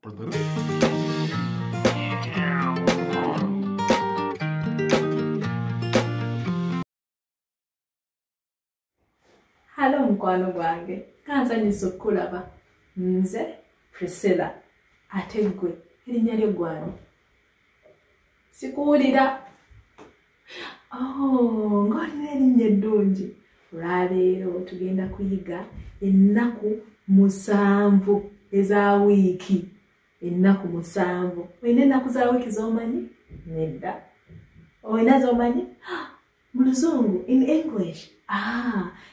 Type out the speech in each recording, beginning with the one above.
Hello mukwano gwange, kanzanyisa okukulaba. Nze Priscilla, ate gwe erinnya lyo gwani? Sikuwulira. Ng'olina erinnya eddungi. Olwaleero tugenda kuyiga ennaku 7 eza wiiki. Ennaku 7. Olina ennaku za wiiki z'omanyi? Nedda. Olina z'omanyi? Mu Luzungu, in English.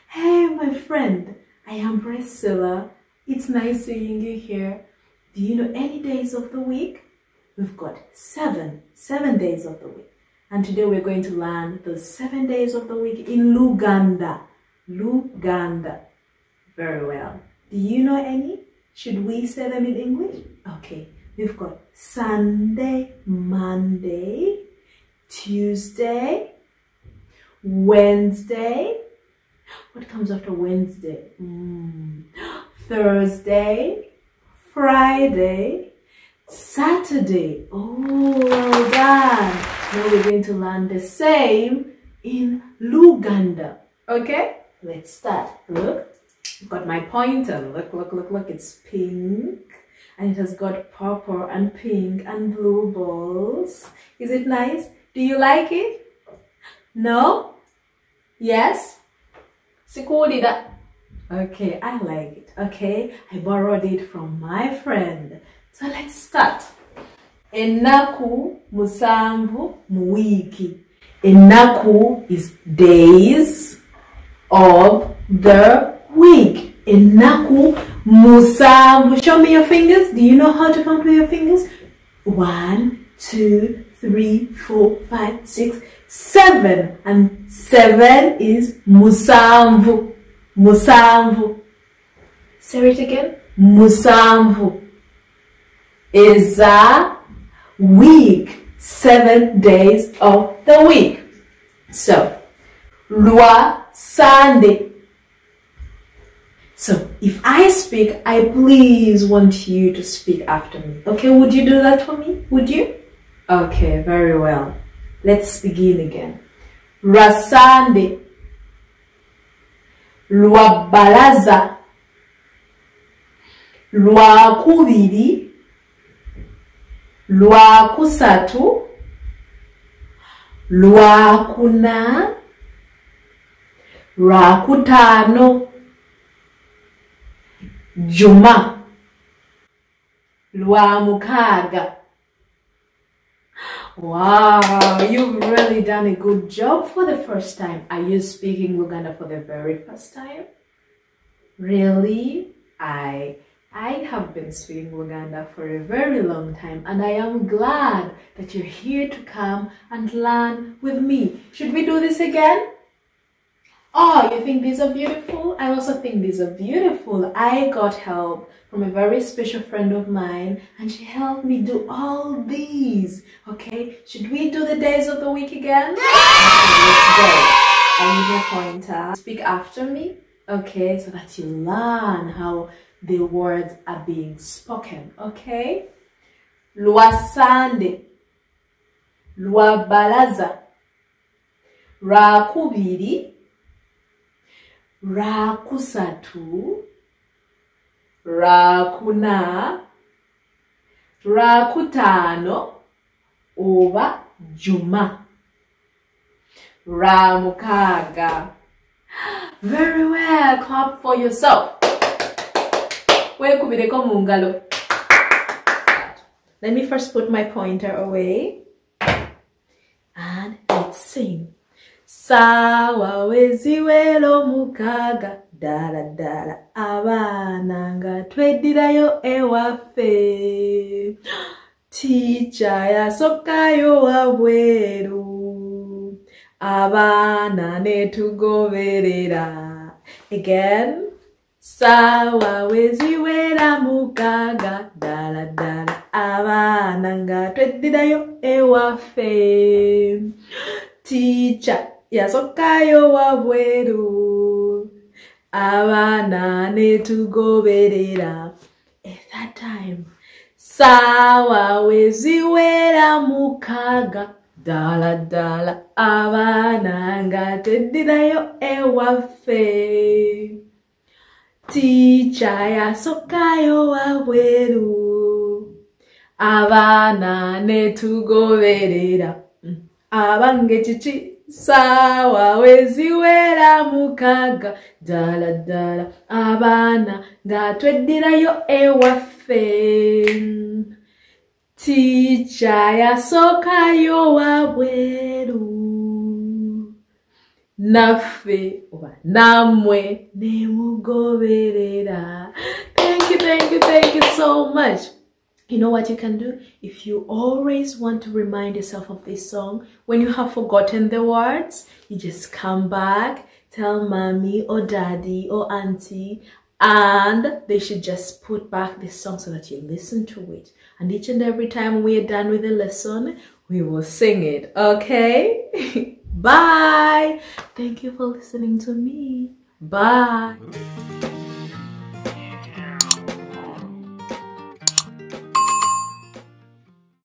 Hey my friend, I am Priscilla. It's nice seeing you here. Do you know any days of the week? We've got 7 days of the week. And today we're going to learn the 7 days of the week in Luganda. Luganda. Very well. Do you know any? Should we say them in English? Okay. We've got Sunday, Monday, Tuesday, Wednesday. What comes after Wednesday? Thursday, Friday, Saturday. Oh, well done. Now we're going to learn the same in Luganda. Okay? Let's start. Look, I've got my pointer. Look. It's pink. And it has got purple and pink and blue balls. Is it nice? Do you like it? No? Yes? Sikulida. Okay, I like it. Okay, I borrowed it from my friend. So let's start. Ennaku 7 mu wiiki. Ennaku is days of the week. Ennaku 7. Show me your fingers. Do you know how to count with your fingers? 1, 2, 3, 4, 5, 6, 7. And 7 is musanvu. Musanvu. Say it again. Musanvu is a week. 7 days of the week. So, Lwa Sunday. So, if I speak, I please want you to speak after me. Okay, would you do that for me? Would you? Okay, very well. Let's begin again. Rasande. Lwa balaza. Lwa kubiri. Lwa kusatu. Lwa kuna. Lwa kutano. Juma. Lwa mukaga. Wow, you've really done a good job for the first time. Are you speaking Luganda for the very first time? Really? I have been speaking Luganda for a very long time, and I am glad that you're here to come and learn with me. Should we do this again? Oh, you think these are beautiful? I also think these are beautiful. I got help from a very special friend of mine, and she helped me do all these. Okay, should we do the days of the week again? Okay, let's go. I need a pointer. Speak after me. Okay, so that you learn how the words are being spoken. Okay? Lwa Sunday. Lwa balaza. Rakubiri. Rakusatu. Rakuna. Rakutano. Oba Juma. Ramukaga. Very well. Clap for yourself. Let me first put my pointer away. And let's sing. Sawa weziwelo mukaga. Dala dala abana nga twedirayo ewafe. Teacher yasokayo wabweru. Abana netugoberera. Again. Sawa weziwela mukaga. Dala dala abana nga twedirayo ewafe. Teacher yasokayo wabweru. Abana netugoberera. At that time, Sawa weziwera mukaga dala dala abana nga teddirayo ewaffe. Teacher yasokayo wabweru abana netugoberera. Abange chichi sawa weziwera mukaga dala dala abana nga tweddirayo ewaffe. Teacher yasokayo wabweru naffe oba namwe nemugoberera. Thank you so much. You know what you can do? If you always want to remind yourself of this song, when you have forgotten the words, you just come back, tell mommy or daddy or auntie, and they should just put back this song so that you listen to it. And each and every time we are done with the lesson, we will sing it, okay? Bye. Thank you for listening to me. Bye.